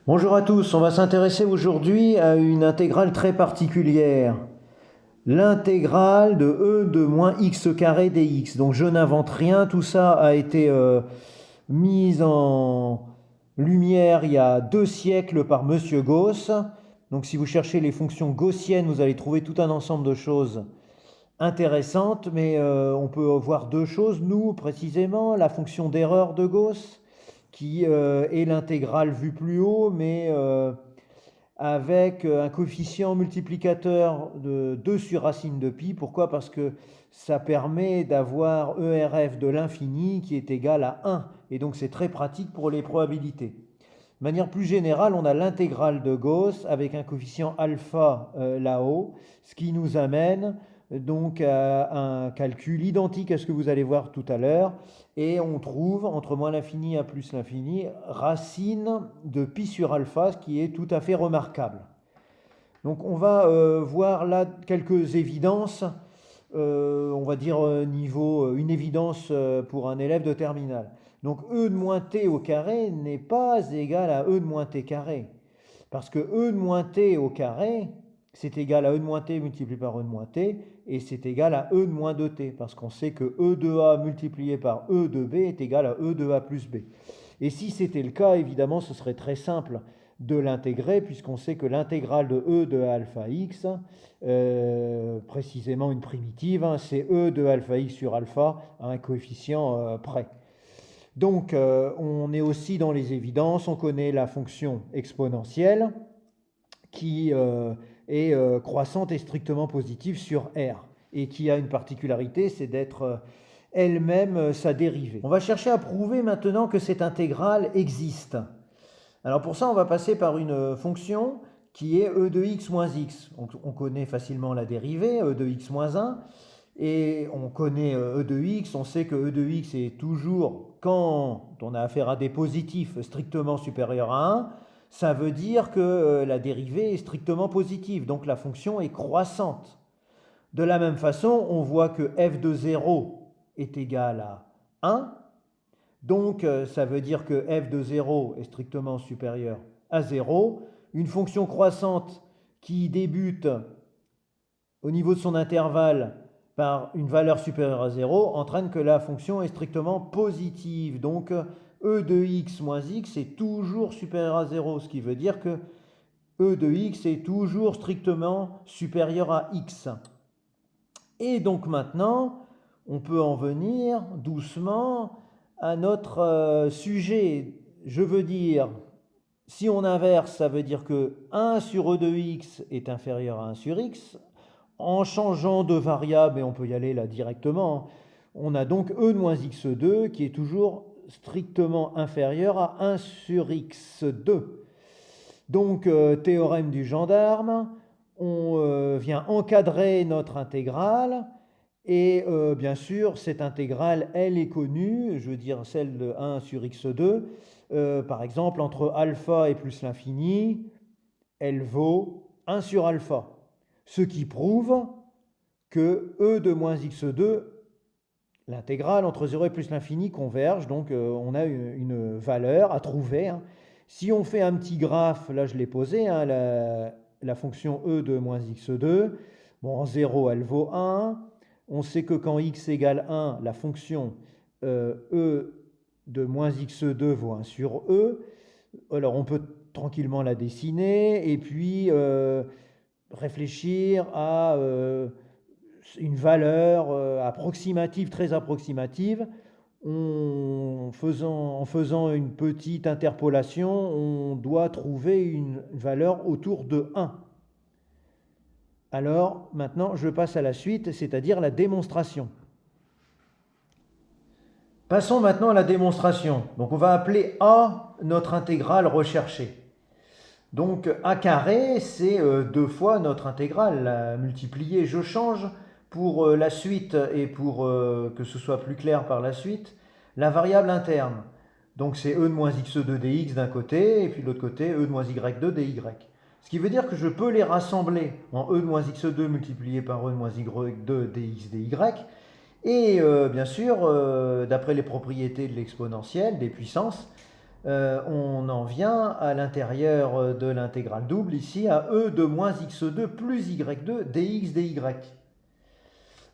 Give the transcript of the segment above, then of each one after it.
Bonjour à tous, on va s'intéresser aujourd'hui à une intégrale très particulière, l'intégrale de e de moins x carré dx. Donc je n'invente rien, tout ça a été mis en lumière il y a 2 siècles par Monsieur Gauss. Donc si vous cherchez les fonctions gaussiennes, vous allez trouver tout un ensemble de choses intéressantes, mais on peut voir deux choses, nous précisément, la fonction d'erreur de Gauss, qui est l'intégrale vue plus haut, mais avec un coefficient multiplicateur de 2 sur racine de pi. Pourquoi? Parce que ça permet d'avoir ERF de l'infini qui est égal à 1. Et donc c'est très pratique pour les probabilités. De manière plus générale, on a l'intégrale de Gauss avec un coefficient alpha là-haut, ce qui nous amène donc à un calcul identique à ce que vous allez voir tout à l'heure. Et on trouve entre moins l'infini à plus l'infini, racine de pi sur alpha, ce qui est tout à fait remarquable. Donc on va voir là quelques évidences, on va dire niveau une évidence pour un élève de terminale. Donc e de moins t au carré n'est pas égal à e de moins t carré. Parce que e de moins t au carré, c'est égal à e de moins t multiplié par e de moins t, et c'est égal à e de moins 2t, parce qu'on sait que e de a multiplié par e de b est égal à e de a plus b. Et si c'était le cas, évidemment, ce serait très simple de l'intégrer, puisqu'on sait que l'intégrale de e de alpha x, précisément une primitive, c'est e de alpha x sur alpha à un coefficient près. Donc on est aussi dans les évidences, on connaît la fonction exponentielle qui est croissante et strictement positive sur R, et qui a une particularité, c'est d'être elle-même sa dérivée. On va chercher à prouver maintenant que cette intégrale existe. Alors pour ça, on va passer par une fonction qui est e de x moins x. On connaît facilement la dérivée, e de x moins 1, et on connaît e de x, on sait que e de x est toujours, quand on a affaire à des positifs, strictement supérieur à 1, ça veut dire que la dérivée est strictement positive, donc la fonction est croissante. De la même façon, on voit que f de 0 est égal à 1, donc ça veut dire que f de 0 est strictement supérieur à 0. Une fonction croissante qui débute au niveau de son intervalle par une valeur supérieure à 0 entraîne que la fonction est strictement positive. Donc e de x moins x est toujours supérieur à 0, ce qui veut dire que e de x est toujours strictement supérieur à x. Et donc maintenant, on peut en venir doucement à notre sujet. Je veux dire, si on inverse, ça veut dire que 1 sur e de x est inférieur à 1 sur x. En changeant de variable, et on peut y aller là directement, on a donc e de moins x2 qui est toujours strictement inférieur à 1 sur x2. Donc, théorème du gendarme, on vient encadrer notre intégrale, et bien sûr, cette intégrale, elle est connue, je veux dire celle de 1 sur x2, par exemple, entre alpha et plus l'infini, elle vaut 1 sur alpha. Ce qui prouve que e de moins x2, l'intégrale entre 0 et plus l'infini converge, donc on a une valeur à trouver. Si on fait un petit graphe, là je l'ai posé, la fonction e de moins x2, bon, en 0 elle vaut 1, on sait que quand x égale 1, la fonction e de moins x2 vaut 1 sur e, alors on peut tranquillement la dessiner, et puis réfléchir à une valeur approximative, très approximative. En faisant une petite interpolation, on doit trouver une valeur autour de 1. Alors maintenant, je passe à la suite, c'est-à-dire la démonstration. Passons maintenant à la démonstration. Donc on va appeler A notre intégrale recherchée. Donc a carré, c'est 2 fois notre intégrale multipliée. Je change pour la suite et pour que ce soit plus clair par la suite, la variable interne. Donc c'est e de moins x2 dx d'un côté, et puis de l'autre côté, e de moins y2 dy. Ce qui veut dire que je peux les rassembler en e de moins x2 multiplié par e de moins y2 dx dy. Et bien sûr, d'après les propriétés de l'exponentielle, des puissances, on en vient à l'intérieur de l'intégrale double, ici, à e de moins x2 plus y2 dx dy.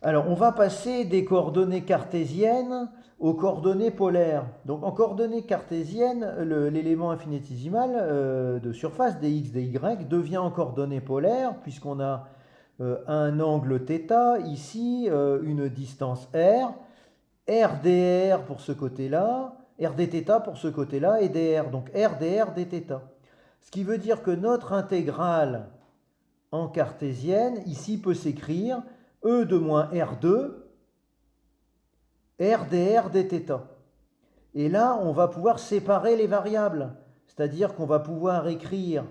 Alors, on va passer des coordonnées cartésiennes aux coordonnées polaires. Donc, en coordonnées cartésiennes, l'élément infinitésimal de surface dx dy devient en coordonnées polaires, puisqu'on a un angle θ, ici une distance r, r dr pour ce côté-là, r dθ pour ce côté-là, et dr, donc r dr dθ. Ce qui veut dire que notre intégrale en cartésienne, ici, peut s'écrire e de moins r2, r dr dθ. Et là, on va pouvoir séparer les variables, c'est-à-dire qu'on va pouvoir écrire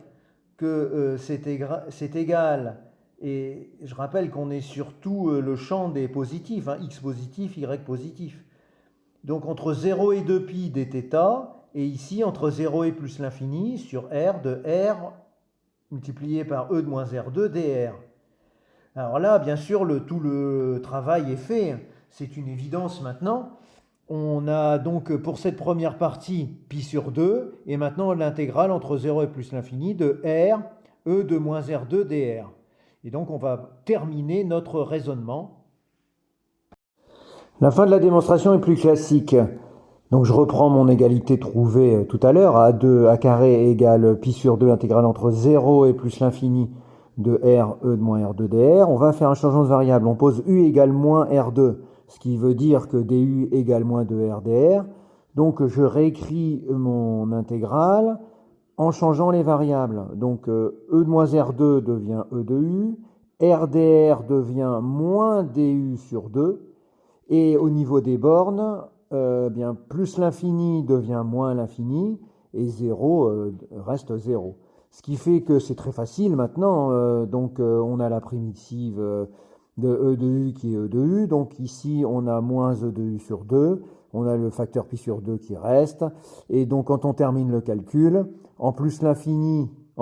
que c'est égal, et je rappelle qu'on est surtout le champ des positifs, hein, x positif, y positif. Donc entre 0 et 2pi dθ, et ici entre 0 et plus l'infini sur r de r multiplié par e de moins r2 dr. Alors là, bien sûr, tout le travail est fait, c'est une évidence maintenant. On a donc pour cette première partie pi sur 2, et maintenant l'intégrale entre 0 et plus l'infini de r, e de moins r2 dr. Et donc on va terminer notre raisonnement. La fin de la démonstration est plus classique. Donc je reprends mon égalité trouvée tout à l'heure, a carré égale pi sur 2 intégrale entre 0 et plus l'infini de r, e de moins r2 dr. On va faire un changement de variable. On pose u égale moins r2, ce qui veut dire que du égale moins 2r dr. Donc je réécris mon intégrale en changeant les variables. Donc e de moins r2 devient e de u, r dr devient moins du sur 2, et au niveau des bornes, bien plus l'infini devient moins l'infini, et 0 reste 0. Ce qui fait que c'est très facile maintenant, on a la primitive de e de u qui est e de u, donc ici on a moins e de u sur 2, on a le facteur pi sur 2 qui reste, et donc quand on termine le calcul, en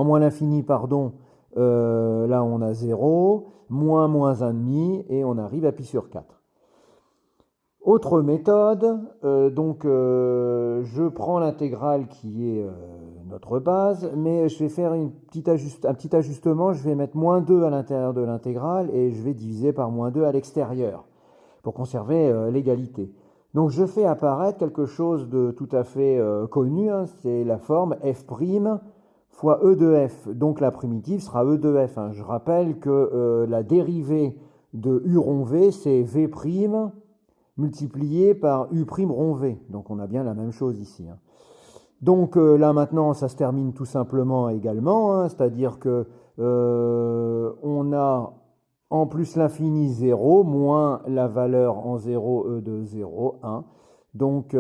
moins l'infini, pardon, là on a 0, moins 1,5, et on arrive à pi sur 4. Autre méthode, je prends l'intégrale qui est notre base, mais je vais faire un petit ajustement, je vais mettre moins 2 à l'intérieur de l'intégrale et je vais diviser par moins 2 à l'extérieur pour conserver l'égalité. Donc je fais apparaître quelque chose de tout à fait connu, hein, c'est la forme f' fois e de f, donc la primitive sera e de f. Hein. Je rappelle que la dérivée de u rond v, c'est v' multiplié par u' rond v. Donc on a bien la même chose ici. Hein. Donc là maintenant ça se termine tout simplement également, hein, c'est-à-dire que on a en plus l'infini 0 moins la valeur en 0 e de 0, 1. Donc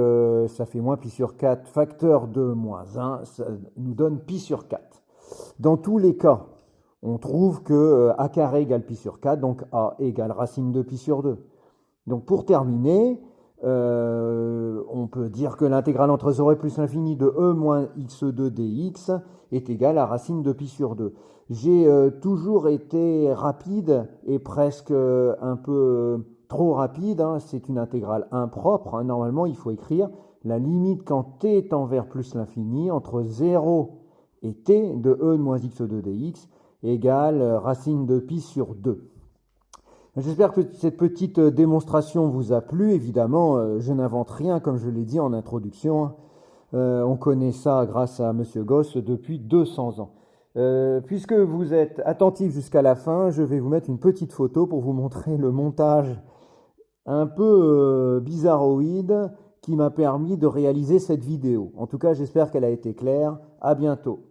ça fait moins pi sur 4, facteur de moins 1, ça nous donne pi sur 4. Dans tous les cas, on trouve que a carré égale pi sur 4, donc a égale racine de pi sur 2. Donc pour terminer, on peut dire que l'intégrale entre 0 et plus l'infini de e moins x2 dx est égale à racine de pi sur 2. J'ai toujours été rapide et presque un peu trop rapide, hein. C'est une intégrale impropre. Hein. Normalement, il faut écrire la limite quand t tend vers plus l'infini entre 0 et t de e moins x2 dx égale racine de pi sur 2. J'espère que cette petite démonstration vous a plu. Évidemment, je n'invente rien, comme je l'ai dit en introduction. On connaît ça grâce à M. Gauss depuis 200 ans. Puisque vous êtes attentif jusqu'à la fin, je vais vous mettre une petite photo pour vous montrer le montage un peu bizarroïde qui m'a permis de réaliser cette vidéo. En tout cas, j'espère qu'elle a été claire. À bientôt.